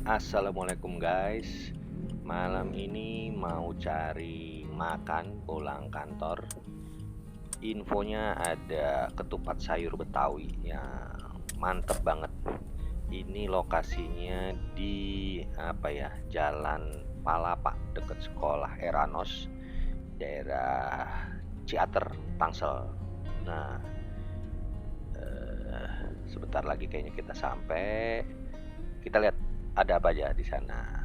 Assalamualaikum guys. Malam ini mau cari makan pulang kantor. Infonya ada ketupat sayur Betawi yang mantep banget. Ini lokasinya di Jalan Palapa deket sekolah Eranos, daerah Ciater, Tangsel. Nah, sebentar lagi kayaknya kita sampai. Kita lihat ada apa aja di sana.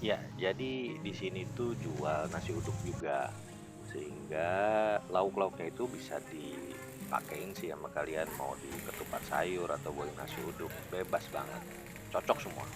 Ya, jadi di sini tuh jual nasi uduk juga, sehingga lauk-lauknya itu bisa dipakein sih sama kalian, mau di ketupat sayur atau boleh nasi uduk, bebas banget, cocok semua.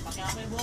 Pakai apa, Bu?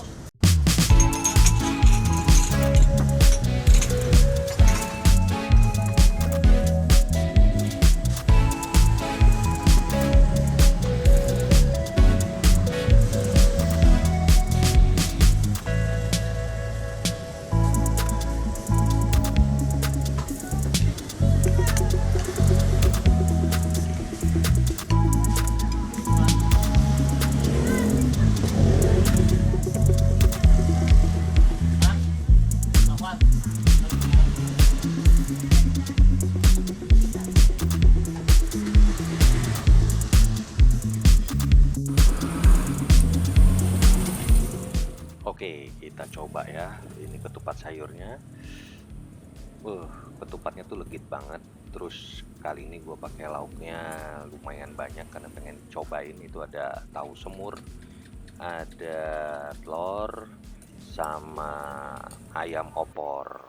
Oke, kita coba ya. Ini ketupat sayurnya. Ketupatnya tuh legit banget. Terus kali ini gue pakai lauknya lumayan banyak karena pengen cobain. Itu ada tahu semur, ada telur, sama ayam opor.